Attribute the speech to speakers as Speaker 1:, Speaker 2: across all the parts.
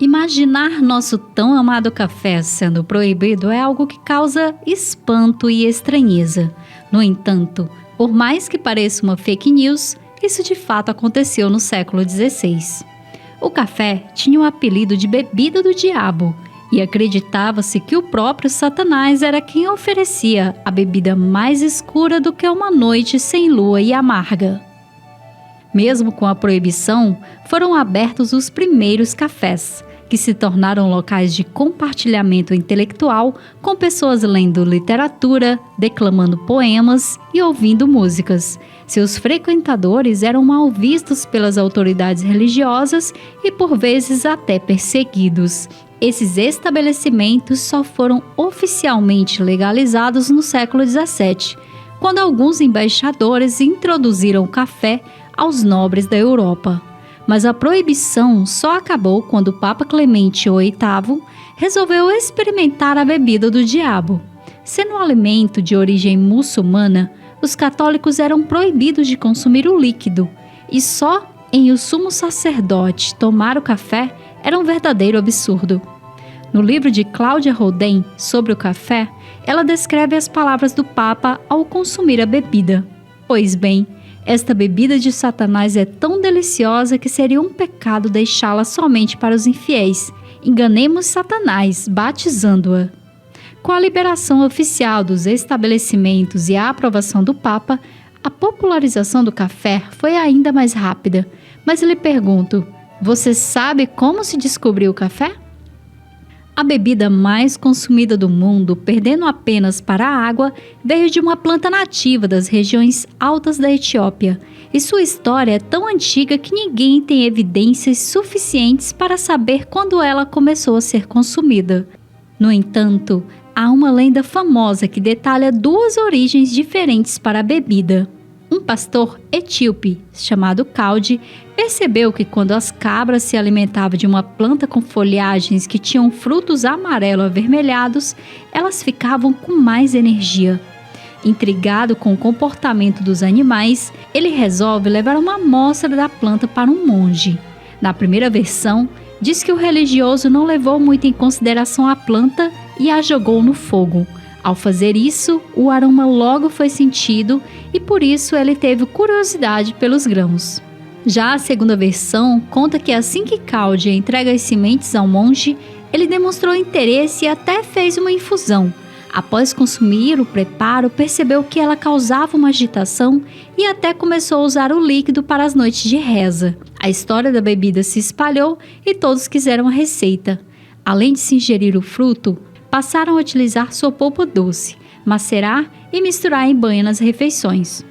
Speaker 1: Imaginar nosso tão amado café sendo proibido é algo que causa espanto e estranheza. No entanto, por mais que pareça uma fake news, isso de fato aconteceu no século XVI. O café tinha o apelido de bebida do diabo e acreditava-se que o próprio Satanás era quem oferecia a bebida mais escura do que uma noite sem lua e amarga. Mesmo com a proibição, foram abertos os primeiros cafés, que se tornaram locais de compartilhamento intelectual, com pessoas lendo literatura, declamando poemas e ouvindo músicas. Seus frequentadores eram mal vistos pelas autoridades religiosas e por vezes até perseguidos. Esses estabelecimentos só foram oficialmente legalizados no século XVII, quando alguns embaixadores introduziram o café aos nobres da Europa. Mas a proibição só acabou quando o Papa Clemente VIII resolveu experimentar a bebida do diabo. Sendo um alimento de origem muçulmana, os católicos eram proibidos de consumir o líquido, e só em o sumo sacerdote tomar o café era um verdadeiro absurdo. No livro de Cláudia Rodin sobre o café, ela descreve as palavras do Papa ao consumir a bebida. Pois bem, esta bebida de Satanás é tão deliciosa que seria um pecado deixá-la somente para os infiéis. Enganemos Satanás, batizando-a. Com a liberação oficial dos estabelecimentos e a aprovação do Papa, a popularização do café foi ainda mais rápida. Mas lhe pergunto, você sabe como se descobriu o café? A bebida mais consumida do mundo, perdendo apenas para a água, veio de uma planta nativa das regiões altas da Etiópia, e sua história é tão antiga que ninguém tem evidências suficientes para saber quando ela começou a ser consumida. No entanto, há uma lenda famosa que detalha duas origens diferentes para a bebida. Um pastor etíope, chamado Caldi, percebeu que quando as cabras se alimentavam de uma planta com folhagens que tinham frutos amarelo-avermelhados, elas ficavam com mais energia. Intrigado com o comportamento dos animais, ele resolve levar uma amostra da planta para um monge. Na primeira versão, diz que o religioso não levou muito em consideração a planta e a jogou no fogo. Ao fazer isso, o aroma logo foi sentido e por isso ele teve curiosidade pelos grãos. Já a segunda versão conta que assim que Caldi entrega as sementes ao monge, ele demonstrou interesse e até fez uma infusão. Após consumir o preparo, percebeu que ela causava uma agitação e até começou a usar o líquido para as noites de reza. A história da bebida se espalhou e todos quiseram a receita. Além de se ingerir o fruto, passaram a utilizar sua polpa doce, macerar e misturar em banho nas refeições.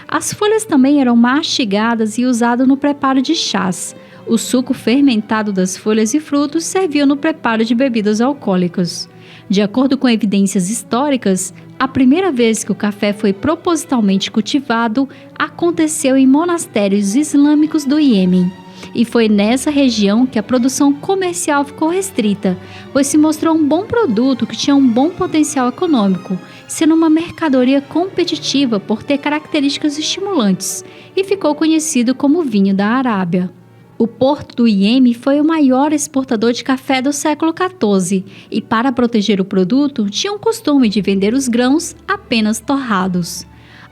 Speaker 1: As folhas também eram mastigadas e usadas no preparo de chás. O suco fermentado das folhas e frutos servia no preparo de bebidas alcoólicas. De acordo com evidências históricas, a primeira vez que o café foi propositalmente cultivado aconteceu em monastérios islâmicos do Iêmen. E foi nessa região que a produção comercial ficou restrita, pois se mostrou um bom produto que tinha um bom potencial econômico, sendo uma mercadoria competitiva por ter características estimulantes, e ficou conhecido como vinho da Arábia. O porto do Iêmen foi o maior exportador de café do século XIV, e para proteger o produto, tinha o costume de vender os grãos apenas torrados.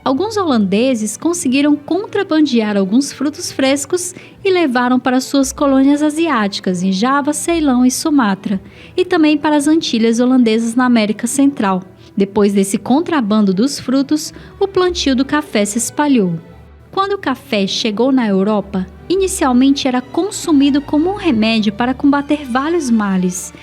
Speaker 1: Alguns holandeses conseguiram contrabandear alguns frutos frescos e levaram para suas colônias asiáticas em Java, Ceilão e Sumatra, e também para as Antilhas holandesas na América Central. Depois desse contrabando dos frutos, o plantio do café se espalhou. Quando o café chegou na Europa, inicialmente era consumido como um remédio para combater vários males,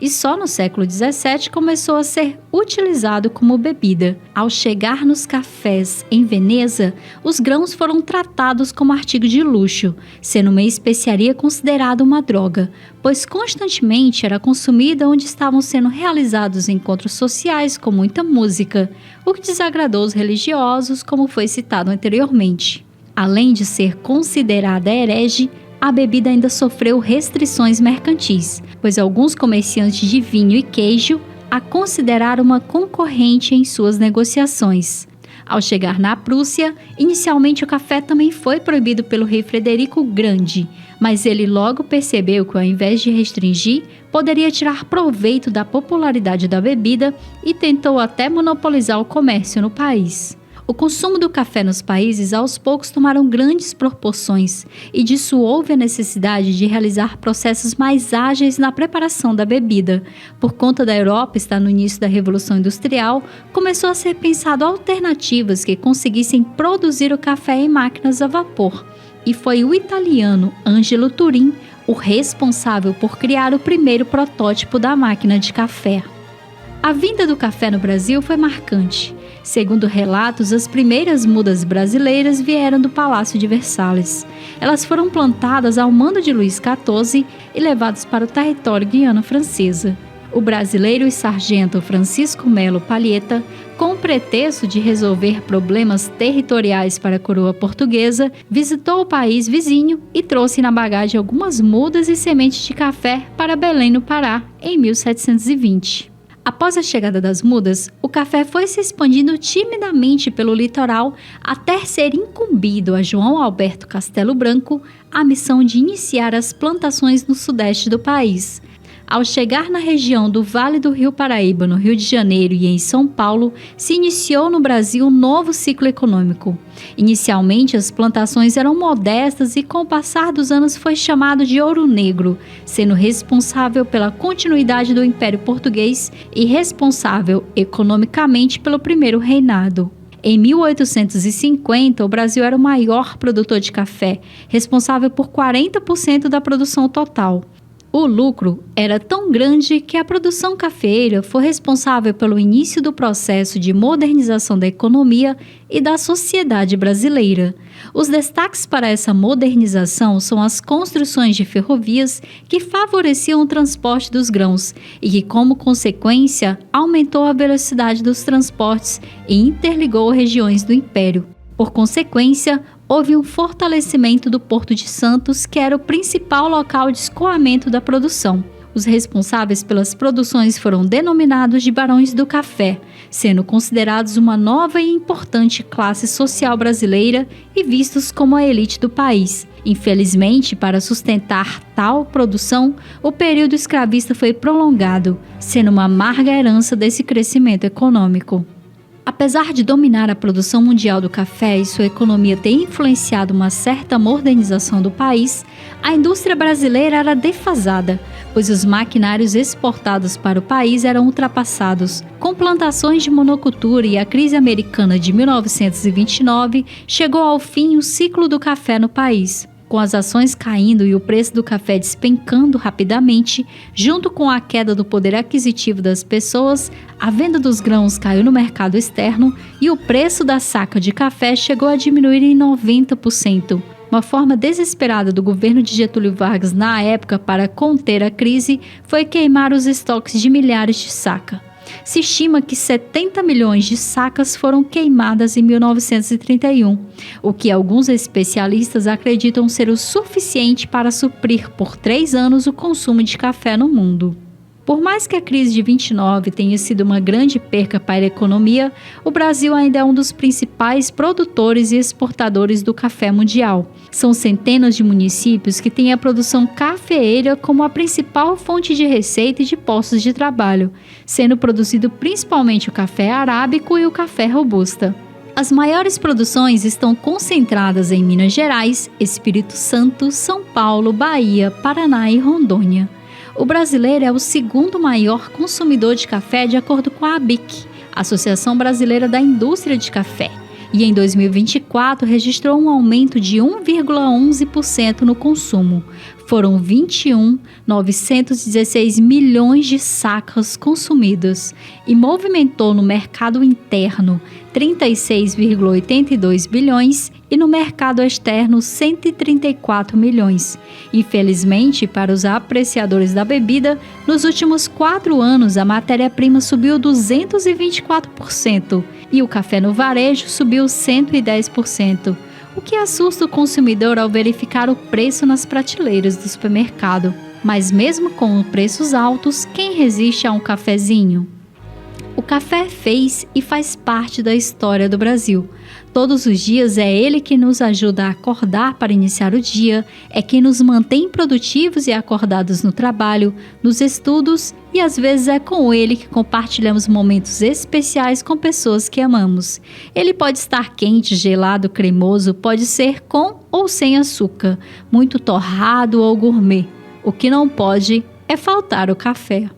Speaker 1: e só no século XVII começou a ser utilizado como bebida. Ao chegar nos cafés em Veneza, os grãos foram tratados como artigo de luxo, sendo uma especiaria considerada uma droga, pois constantemente era consumida onde estavam sendo realizados encontros sociais com muita música, o que desagradou os religiosos, como foi citado anteriormente. Além de ser considerada herege, a bebida ainda sofreu restrições mercantis, pois alguns comerciantes de vinho e queijo a consideraram uma concorrente em suas negociações. Ao chegar na Prússia, inicialmente o café também foi proibido pelo rei Frederico o Grande, mas ele logo percebeu que, ao invés de restringir, poderia tirar proveito da popularidade da bebida e tentou até monopolizar o comércio no país. O consumo do café nos países aos poucos tomaram grandes proporções e disso houve a necessidade de realizar processos mais ágeis na preparação da bebida. Por conta da Europa estar no início da Revolução Industrial, começou a ser pensado alternativas que conseguissem produzir o café em máquinas a vapor. E foi o italiano Angelo Turin o responsável por criar o primeiro protótipo da máquina de café. A vinda do café no Brasil foi marcante. Segundo relatos, as primeiras mudas brasileiras vieram do Palácio de Versalhes. Elas foram plantadas ao mando de Luís XIV e levadas para o território Guiana Francesa. O brasileiro e sargento Francisco Melo Palheta, com o pretexto de resolver problemas territoriais para a coroa portuguesa, visitou o país vizinho e trouxe na bagagem algumas mudas e sementes de café para Belém, no Pará, em 1720. Após a chegada das mudas, o café foi se expandindo timidamente pelo litoral até ser incumbido a João Alberto Castelo Branco a missão de iniciar as plantações no sudeste do país. Ao chegar na região do Vale do Rio Paraíba, no Rio de Janeiro e em São Paulo, se iniciou no Brasil um novo ciclo econômico. Inicialmente, as plantações eram modestas e, com o passar dos anos, foi chamado de Ouro Negro, sendo responsável pela continuidade do Império Português e responsável economicamente pelo primeiro reinado. Em 1850, o Brasil era o maior produtor de café, responsável por 40% da produção total. O lucro era tão grande que a produção cafeeira foi responsável pelo início do processo de modernização da economia e da sociedade brasileira. Os destaques para essa modernização são as construções de ferrovias que favoreciam o transporte dos grãos e que, como consequência, aumentou a velocidade dos transportes e interligou regiões do Império. Por consequência, houve um fortalecimento do Porto de Santos, que era o principal local de escoamento da produção. Os responsáveis pelas produções foram denominados de barões do café, sendo considerados uma nova e importante classe social brasileira e vistos como a elite do país. Infelizmente, para sustentar tal produção, o período escravista foi prolongado, sendo uma amarga herança desse crescimento econômico. Apesar de dominar a produção mundial do café e sua economia ter influenciado uma certa modernização do país, a indústria brasileira era defasada, pois os maquinários exportados para o país eram ultrapassados. Com plantações de monocultura e a crise americana de 1929, chegou ao fim o ciclo do café no país. Com as ações caindo e o preço do café despencando rapidamente, junto com a queda do poder aquisitivo das pessoas, a venda dos grãos caiu no mercado externo e o preço da saca de café chegou a diminuir em 90%. Uma forma desesperada do governo de Getúlio Vargas na época para conter a crise foi queimar os estoques de milhares de sacas. Se estima que 70 milhões de sacas foram queimadas em 1931, o que alguns especialistas acreditam ser o suficiente para suprir por 3 anos o consumo de café no mundo. Por mais que a crise de 29 tenha sido uma grande perca para a economia, o Brasil ainda é um dos principais produtores e exportadores do café mundial. São centenas de municípios que têm a produção cafeeira como a principal fonte de receita e de postos de trabalho, sendo produzido principalmente o café arábico e o café robusta. As maiores produções estão concentradas em Minas Gerais, Espírito Santo, São Paulo, Bahia, Paraná e Rondônia. O brasileiro é o segundo maior consumidor de café de acordo com a ABIC, Associação Brasileira da Indústria de Café, e em 2024 registrou um aumento de 1,11% no consumo. Foram 21,916 milhões de sacas consumidas e movimentou no mercado interno 36,82 bilhões e no mercado externo 134 milhões. Infelizmente, para os apreciadores da bebida, nos últimos 4 anos a matéria-prima subiu 224% e o café no varejo subiu 110%. O que assusta o consumidor ao verificar o preço nas prateleiras do supermercado. Mas mesmo com preços altos, quem resiste a um cafezinho? O café fez e faz parte da história do Brasil. Todos os dias é ele que nos ajuda a acordar para iniciar o dia, é quem nos mantém produtivos e acordados no trabalho, nos estudos e às vezes é com ele que compartilhamos momentos especiais com pessoas que amamos. Ele pode estar quente, gelado, cremoso, pode ser com ou sem açúcar, muito torrado ou gourmet. O que não pode é faltar o café.